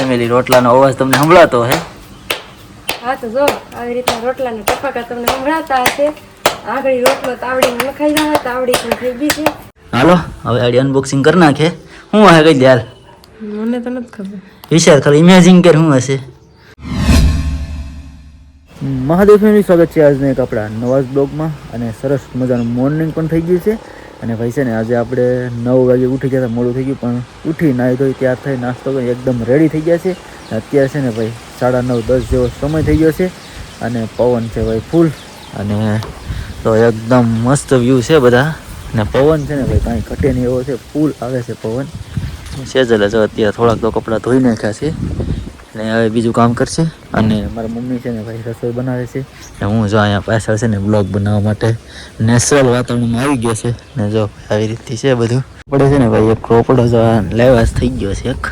Family રોટલાનો અવાજ તમને સંભળાતો હે? હા તો જો આવી રીતના રોટલાના ટપકા તમને સંભળાતા હશે. આગળ રોટલો તાવડીમાં નખાઈ જાય, તાવડી પણ થઈ ગઈ છે. હાલો હવે આડી અનબોક્સિંગ કરી નાખે. શું હે કઈ દે હાલ? મને તો નથી ખબર. વિચાર ખાલી ઇમેજિંગ કર શું હશે. મહાદેવ ફેમિલી, સ્વાગત છે આજના એક આપણા નવા બ્લોગમાં. અને સરસ મજાનું મોર્નિંગ પણ થઈ ગયું છે. અને ભાઈ છે ને આજે આપણે 9 વાગે ઉઠી ગયા હતા, મોડું થઈ ગયું પણ ઉઠી નાહી ધોઈ તૈયાર થઈ નાસ્તો કરી એકદમ રેડી થઈ ગયા છે. અત્યારે છે ને ભાઈ 9:30-10 જેવો સમય થઈ ગયો છે. અને પવન છે ભાઈ ફૂલ, અને તો એકદમ મસ્ત વ્યૂ છે બધા. અને પવન છે ને ભાઈ કાંઈ ઘટે નહીં એવો છે, ફૂલ આવે છે પવન. સેજલ જો અત્યારે થોડાક તો કપડાં ધોઈ નાખ્યા છે અને હવે બીજું કામ કરશે. અને મારા મમ્મી છે ને ભાઈ રસોઈ બનાવે છે. ને હું જો અહીંયા પાછળ છે ને બ્લોગ બનાવવા માટે નેચરલ વાતાવરણમાં આવી ગયો છે. ને જો આવી રીતથી છે બધું. આપણે છે ને ભાઈ એક રોપડો જો લેવાસ થઈ ગયો છે. એક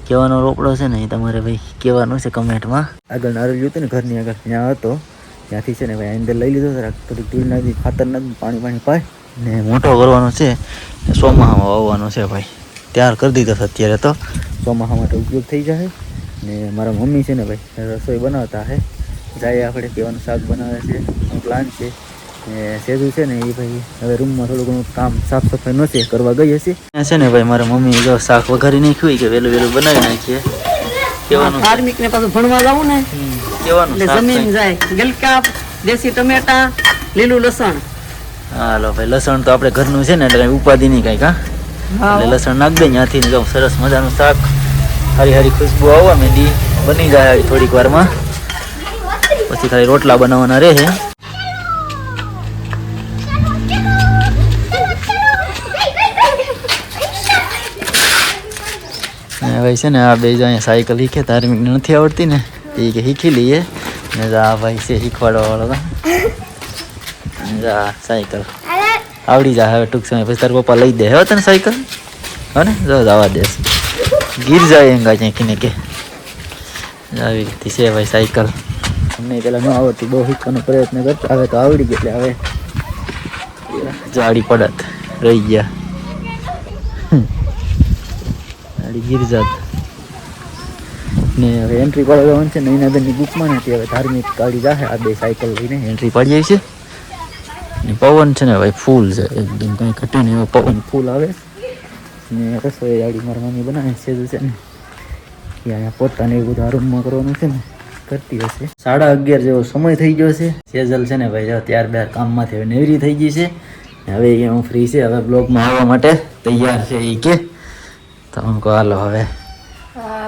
કહેવાનો રોપડો છે ને એ તમારે ભાઈ કહેવાનું છે કમેન્ટમાં. આગળ નારેલું હતું ને ઘરની આગળ ત્યાં હતો, ત્યાંથી છે ને ભાઈ અંદર લઈ લીધો. થોડીક ઢીલ નાખી, ખાતર નાખી, પાણી પાય ને મોટો કરવાનો છે. ચોમાસામાં વાવવાનો છે ભાઈ. તૈયાર કરી દીધો છે અત્યારે, તો ચોમાસા માટે ઉપયોગ થઈ જાય. ને મારા મમ્મી છે ને ભાઈ રસોઈ બનાવતા હે. જાય આપણે કહેવાનું શાક બનાવે છે, પ્લાન છે. ને સેજુ છે ને એ ભાઈ હવે રૂમમાં થોડું ઘણું કામ સાફ સફાઈ નથી કરવા ગઈ હશે. છે ને ભાઈ મારા મમ્મી જો શાક વઘારી નાખ્યું કે વહેલું બનાવી નાખીએ. કહેવાનું ધાર્મિક ને પાછું ભણવા જવું ને, કહેવાનું જમીન જાય. ગલકા, દેશી ટમેટા, લીલું લસણ. હાલો ભાઈ, લસણ તો આપણે ઘરનું છે ને એટલે કઈ ઉપાધિ નહીં કાંઈક. હા એટલે લસણ નાખ દે ત્યાંથી જો સરસ મજાનું શાક, હારી હારી ખુશ્બુ આવવા માંડી, બની જાય થોડીક વારમાં. પછી ખાલી રોટલા બનાવવાના રહે. ભાઈ છે ને આ બે જો અહીંયા સાયકલ શીખે, ધાર્મિકને નથી આવડતી ને એ કે શીખી લઈએ. ને આ ભાઈ છે શીખવાડવા વાળો. જા સાયકલ આવડી જાય હવે ટૂંક સમય પછી. તારા પપ્પા લઈ દે હવે તને સાયકલ. હા ને જો જવા દે, ગીર જાય એંગા ક્યાંકીને કે આવી રીતે છે ભાઈ સાયકલ. અમને પેલા ન આવડતી, બહુ શીખવાનો પ્રયત્ન કરતા, હવે તો આવડી ગઈ. એટલે હવે જાડી પડત રહી ગયા, જાડી ગીર જાત. ને હવે એન્ટ્રી પાડવાનું છે ને એના બેનની બુકમાં નથી. હવે ધાર્મિક ગાડી જાહે, આ બે સાયકલ લઈને એન્ટ્રી પાડી આવી છે. ને પવન છે ને ભાઈ ફૂલ છે એકદમ, કંઈ ઘટે નહીં એવો પવન ફૂલ આવે. ને રસોઈ ગાડી મારી મમ્મી બનાવે સેજુ છે ને એ અહીંયા પોતાને એવું બધું રૂમમાં કરવાનું છે ને કરતી હશે. 11:30 જેવો સમય થઈ ગયો છે. સેજલ છે ને ભાઈ જો ત્યારબાદ કામમાંથી હવે નેવરી થઈ ગઈ છે. હવે અહીંયા હું ફ્રી છે, હવે બ્લોગમાં આવવા માટે તૈયાર છે એ કે. તો હું કહો હાલો હવે.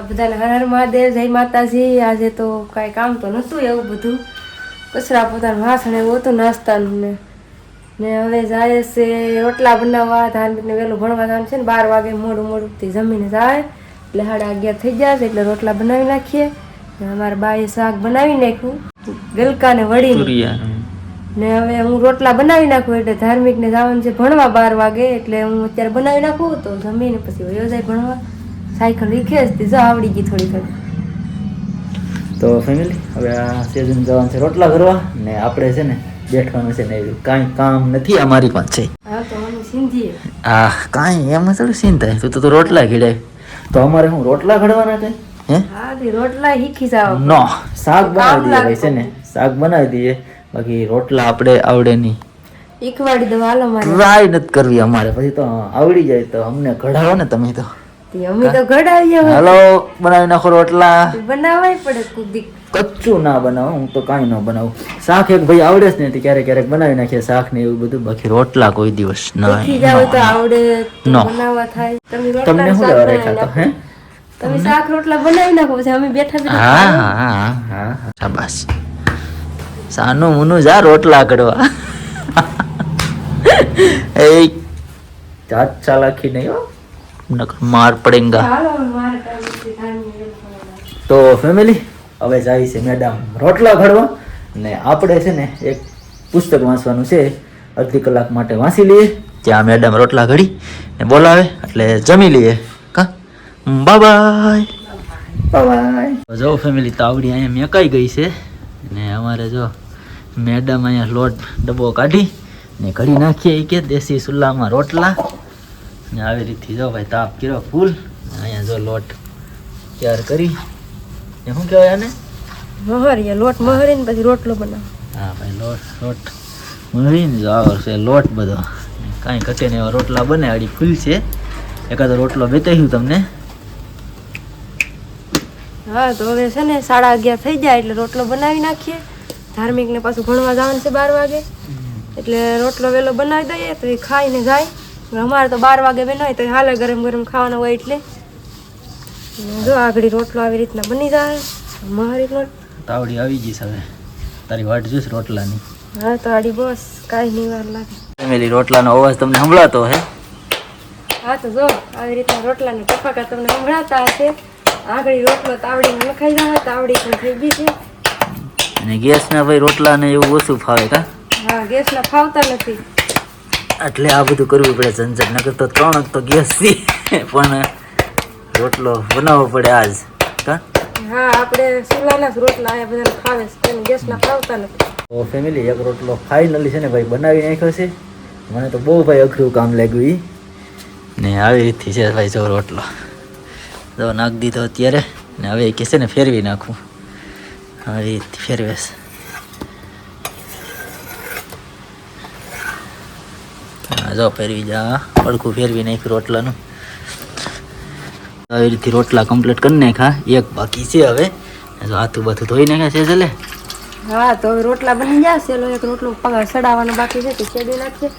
બધાને હર હર મહાદેવ, જય માતાજી. આજે તો કાંઈ કામ તો નહોતું એવું બધું, કચરા પોતાનું વાસણ એવું હતું નાસ્તાનું. ને હવે જાય છે રોટલા બનાવવા. ધાર્મિકને વહેલું ભણવા જવાનું છે ને, 12 વાગે મોડુંથી જમીને જાય એટલે 11:30 થઈ જાય છે. એટલે રોટલા બનાવી નાખીએ. અમારા બાએ શાક બનાવી નાખ્યું, ગલકા ને વળી. ને હવે હું રોટલા બનાવી નાખું એટલે ધાર્મિકને જવાનું છે ભણવા 12 વાગે. એટલે હું અત્યારે બનાવી નાખું તો જમીને પછી વયો જાય ભણવા. સાયકલ રીખે જ જો આવડી ગઈ થોડી થોડી. તો ફેમિલી હવે આ સેજન જવાનું છે રોટલા કરવા. ને આપણે છે ને બેઠવાનું છે ને એવું કાંઈ કામ નથી અમારી પાસે. હા તો અમે સિંધીએ. હા કાંઈ એમાં થોડું સીન થાય. તું તો રોટલા ઘીડાય તો અમારે હું રોટલા ઘડવાના કઈ હે? હા રોટલા શીખી જાવ. નો શાક બનાવી દઈએ ભાઈ છે ને, શાક બનાવી દઈએ. બાકી રોટલા આપણે આવડે નહીં. શીખવાડી દો હાલો. મારે ટ્રાય નથી કરવી અમારે, પછી તો આવડી જાય તો અમને ઘડાવો ને તમે. તો અમે તો ઘડાવીએ. હાલો બનાવી નાખો રોટલા. બનાવાય પડે કુદી. કચ્ચું ના બનાવું, હું તો કાંઈ ન બનાવું. શાક એક ભાઈ આવડે જ ને ક્યારેક ક્યારેક બનાવી નાખીએ શાક ને એવું બધું. બાકી રોટલા કોઈ દિવસ ના. શીખી જાવ તો આવડે બનાવવા થાય. તમને શું લેવા રાખ્યા તો હે? તમે શાક રોટલા બનાવી નાખો પછી અમે બેઠા. હા હા હા શાબાશ. સાનું મુનું જા રોટલા કડવા. એ જાત ચાલાકી નહીં હો, નકર માર પડેંગા. તો ફેમિલી હવે જાય છે મેડમ રોટલા ઘડવા. ને આપણે છે ને એક પુસ્તક વાંચવાનું છે, અડધી કલાક માટે વાંચી લઈએ. ત્યાં મેડમ રોટલા ઘડી ને બોલાવે એટલે જમી લઈએ. કા બાય બાય. જો ફેમિલી તાવડી અહીંયા મેકાઈ ગઈ છે. ને અમારે જો મેડમ અહીંયા લોટ ડબ્બો કાઢી ને ઘડી નાખીએ કે દેશી ચૂલામાં રોટલા. ને આવી રીતથી જો ભાઈ તાપ કર્યો ફૂલ. અહીંયા જો લોટ તૈયાર કરી ને શું કહેવાય આને? મહરીએ લોટ મહરીને પછી રોટલો બનાવો. હા ભાઈ લોટ મળીને જો આવો છે લોટ બધો કાંઈ ઘટે ને એવા રોટલા બને આડી ફૂલ છે. એકાદો રોટલો બતાવ્યું તમને. હા તો હવે છે ને 11:30 થઈ જાય એટલે રોટલો બનાવી નાખીએ. ધાર્મિકને પાછું ભણવા જવાનું છે 12 વાગે એટલે રોટલો વહેલો બનાવી દઈએ તો એ ખાઈને જાય. અમારે તો 12 વાગે બનાવી તો હાલે ગરમ ગરમ ખાવાનું હોય એટલે જો આગળ રોટલો આવી રીતના બની જાય. મહારી લોટ તાવડી આવી ગઈ છે હવે તારી વાટ જોઈશ રોટલાની. હા તો આડી બસ કાંઈ નહીં વાર લાગે. ફેમિલી રોટલાનો અવાજ તમને સંભળાતો હે? હા તો જો આવી રીતના રોટલાના ટપાકા તમને સંભળાતા હશે. આગળ રોટલો તાવડીમાં નખાઈ જાય. તાવડી પણ થઈ ગઈ છે. અને ગેસના ભાઈ રોટલાને એવું ઓછું ફાવે કા? હા ગેસના ફાવતા નથી એટલે આ બધું કરવું પડે ઝંઝટ. નકર તો 3 જ તો ગેસ છે પણ રોટલો બનાવવો પડે આજ કા? હા આપણે ચૂલાના જ રોટલા આ બધાને ખાવે છે ગેસના ફાવતા નથી. તો ફેમિલી એક રોટલો ફાઇનલી છે ને ભાઈ બનાવી નાખ્યો છે. મને તો બહુ ભાઈ અઘરું કામ લાગ્યું ઈ. ને આવી રીતથી છે ભાઈ જો રોટલો જો નાખી દીધો અત્યારે ને હવે કે છે ને ફેરવી નાખું. આવી રીતથી ફેરવેશ. હા જો ફેરવી જા પડખું ફેરવી નાખ્યું રોટલાનું. આવી રીતે રોટલા કમ્પ્લીટ કરી નાખ્યા. એક બાકી છે હવે જો હાથું બાથું ધોઈ નાખ્યા છે જલે. હા તો હવે રોટલા બની જશે. એક રોટલો પગા સડાવવાનો બાકી છે તે સેડી નાખીએ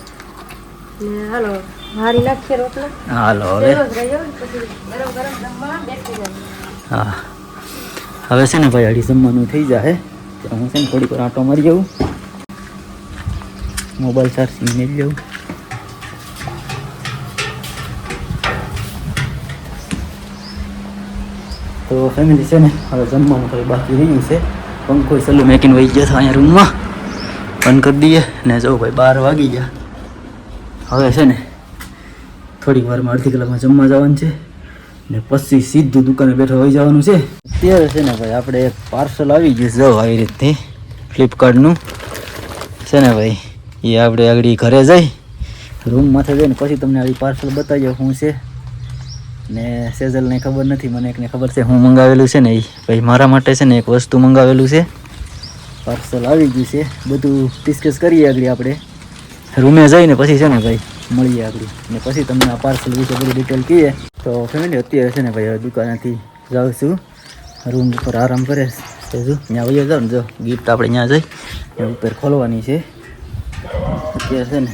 ને હાલો મારી નાખીએ રોટલો. હાલો હવે હા હવે છે ને ભાઈ અઢી જમવાનું થઈ જાય. હું છે ને થોડીક વાર આંટો મારી જાઉં. મોબાઈલ ચાર્જિંગ મેળવી જાઉં. તો ફેમિલી છે ને હવે જમવાનું થોડું બાકી રહ્યું છે. પંખો સલું મેકીને વહી ગયો હતો અહીંયા રૂમમાં. બંધ કરી દઈએ ને જો ભાઈ 12 વાગી ગયા. હવે છે ને થોડીક વારમાં અડધી કલાકમાં જમવા જવાનું છે ને પછી સીધું દુકાને બેઠો હોઈ જવાનું છે. અત્યારે છે ને ભાઈ આપણે એક પાર્સલ આવી ગયું છે જો આવી રીતથી ફ્લિપકાર્ટનું છે ને ભાઈ. એ આપણે આગળ ઘરે જઈ રૂમમાંથી જઈને પછી તમને આવી પાર્સલ બતાવ્યો શું છે. ને સેજલને ખબર નથી, મને એકને ખબર છે હું મંગાવેલું છે ને એ ભાઈ મારા માટે છે ને એક વસ્તુ મંગાવેલું છે. પાર્સલ આવી ગયું છે. બધું ડિસ્કસ કરીએ આગળ આપણે રૂમે જઈને પછી છે ને ભાઈ મળીએ આગળ ને પછી તમને આ પાર્સલ વિશે બધી ડિટેલ કહીએ. તો ફેમિલી અત્યારે છે ને ભાઈ દુકાનેથી જાઉં છું રૂમ ઉપર આરામ કરે છે. જો ત્યાં વયો જાઉં ને જો ગિફ્ટ આપણે ત્યાં જઈ ને ઉપર ખોલવાની છે. અત્યારે છે ને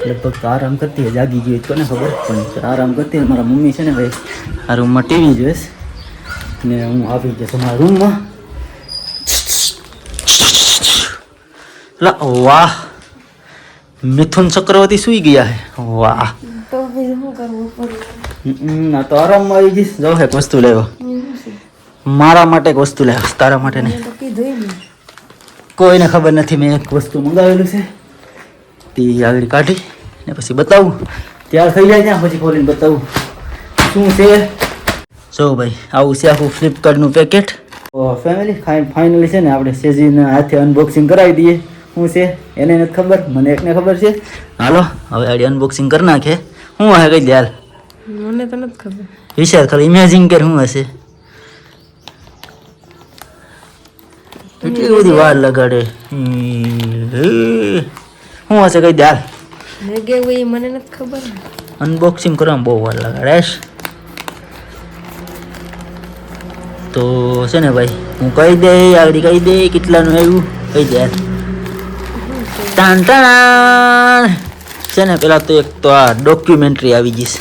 લગભગ આરામ કરતી હોય, જાગી ગઈ કોને ખબર, પણ આરામ કરતી હોય. મારા મમ્મી છે ને ભાઈ આ રૂમમાં ટીવી જોઈશ ને હું આવી ગયો મારા રૂમમાં. વાહ મિથુન ચક્રવર્તી સુઈ ગયા હે. વાહ તો પછી શું કરવું પડે? ના તો આરામમાં આવી જઈશ. જો એક વસ્તુ લેવો મારા માટે, એક વસ્તુ લેવો તારા માટે નહીં. તો કીધું ને કોઈને ખબર નથી મેં એક વસ્તુ મંગાવેલું છે. તે આગળ કાઢી ને પછી બતાવું. ત્યાર થઈ જાય ત્યાં પછી ખોલીને બતાવું શું છે. જો ભાઈ આવું છે આખું ફ્લિપકાર્ટનું પેકેટ. ફેમિલી ફાઇનલી છે ને આપણે સેજીને હાથે અનબોક્સિંગ કરાવી દઈએ. શું છે એને નથી ખબર, મને એકને ખબર છે. હાલો હવે આડી અનબોક્સિંગ કરી નાખે. શું હશે કઈ દે હાલ. મને તો નથી ખબર. વિચાર ખાલી ઇમેજિંગ કર શું હશે. એટલી બધી વાર લગાડે. શું હશે કઈ દે હાલ. મેં કેવું એ મને નથી ખબર. અનબોક્સિંગ કરવામાં બહુ વાર લગાડે. તો છે ને ભાઈ હું કહી દે આગળ કહી દે કેટલાનું આવ્યું કહી દે. ટાણ ટાણ છે ને પેલા તો એક તો આ ડોક્યુમેન્ટરી આવી ગઈ છે.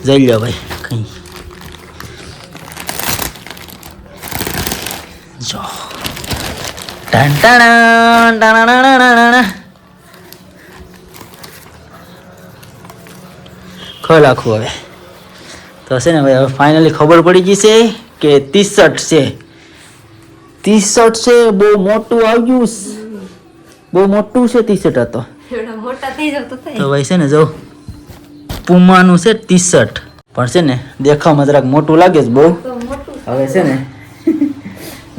જઈ લો ભાઈ કઈ જો ટાણ ટાણ ટાણ ખોલ આખું. હવે તો છે ને ભાઈ હવે ફાઇનલી ખબર પડી ગઈ છે કે ટી-શર્ટ છે. ટી-શર્ટ છે બહુ મોટું આવ્યું, બહુ મોટું છે ટી-શર્ટ. હતો મોટા થઈ જાવ તો તો ભાઈ છે ને જો પુમાનું છે ટી-શર્ટ, પણ છે ને દેખાવમાં જરાક મોટું લાગે છે બહુ. હવે છે ને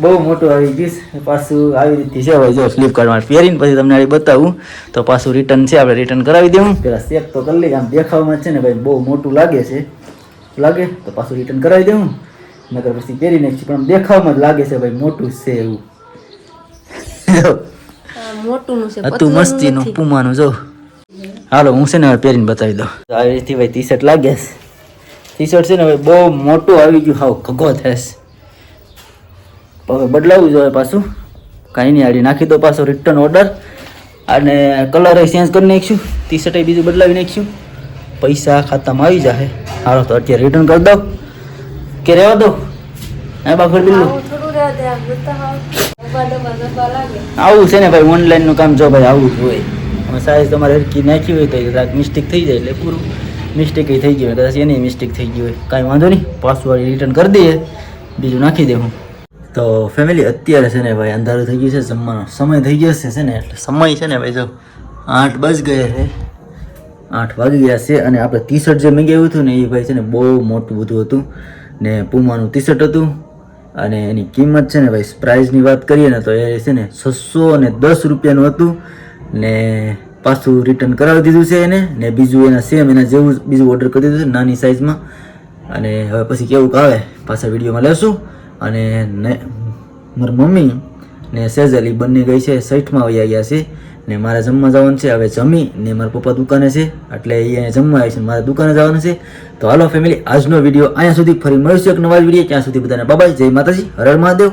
બહુ મોટું આવી ગયું. પાછું આવી રીતે છે ભાઈ જો ફ્લિપકાર્ટમાં પહેરીને પછી તમને આવી બતાવું. તો પાછું રિટર્ન છે, આપણે રિટર્ન કરાવી દેવું. પેલા ચેક તો કરી લઈએ. આમ દેખાવમાં છે ને ભાઈ બહુ મોટું લાગે છે, લાગે તો પાછું રિટર્ન કરાવી દેવું. નકર પછી પહેરી નાખીશું પણ આમ દેખાવમાં જ લાગે છે ભાઈ મોટું છે એવું આ મોટું છે હતું મસ્તીનું પુમાનું જો હાલો હું છે ને હવે પહેરીને બતાવી દઉં આવી રીતે ભાઈ ટી શર્ટ લાગે છે ટી શર્ટ છે ને હવે બહુ મોટું આવી ગયું હાવ ખગો થશે હવે બદલાવવું જોઈએ પાછું કાંઈ નહીં આડી નાખી દો પાછો રિટર્ન ઓર્ડર અને કલર ચેન્જ કરી નાખીશું ટી શર્ટ બીજું બદલાવી નાખીશું પૈસા ખાતામાં આવી જાય હાલો તો અત્યારે રિટર્ન કરી દો કે રહેવા દો હા બાખર બિલ્લું થોડું રહેવા દે આમ બતાવો ડબ્બા લાગે આવું છે ને ભાઈ ઓનલાઈનનું કામ જો ભાઈ આવું જ હોય હવે સાઈઝ તમારે હરકી નાખી હોય તો કદાચ મિસ્ટેક થઈ જાય એટલે પૂરું મિસ્ટેક થઈ ગયું હોય કદાચ એની મિસ્ટેક થઈ ગઈ હોય કાંઈ વાંધો નહીં પાસવર્ડ રિટર્ન કરી દઈએ બીજું નાખી દે હું તો ફેમિલી અત્યારે છે ને ભાઈ અંધારું થઈ ગયું છે જમવાનો સમય થઈ ગયો છે ને એટલે સમય છે ને ભાઈ જો 8 બજ ગયા છે 8 વાગી ગયા છે અને આપણે ટી શર્ટ જે મંગાવ્યું હતું ને એ ભાઈ છે ને બહુ મોટું બધું હતું ને પુમાનું ટી શર્ટ હતું અને એની કિંમત છે ને ભાઈ પ્રાઇઝની વાત કરીએ ને તો એ છે ને 610 રૂપિયાનું હતું ને પાછું રિટર્ન કરાવી દીધું છે એને ને બીજું એના સેમ એના જેવું બીજું ઓર્ડર કરી દીધું છે નાની સાઇઝમાં અને હવે પછી કેવું આવે પાછા વિડીયોમાં લેશું અને મારી મમ્મી ને સેજલી બંને ગઈ છે 60માં વયા ગયા છે ને મારે જમવા જવાનું છે હવે જમી ને મારા પપ્પા દુકાને છે એટલે એ અહીંયા જમવા આવે છે મારે દુકાને જવાનું છે તો હાલો ફેમિલી આજનો વિડીયો અહીંયા સુધી ફરી મળીશું એક નવા વિડીયો ત્યાં સુધી બધાને બાય જય માતાજી હર હર મહાદેવ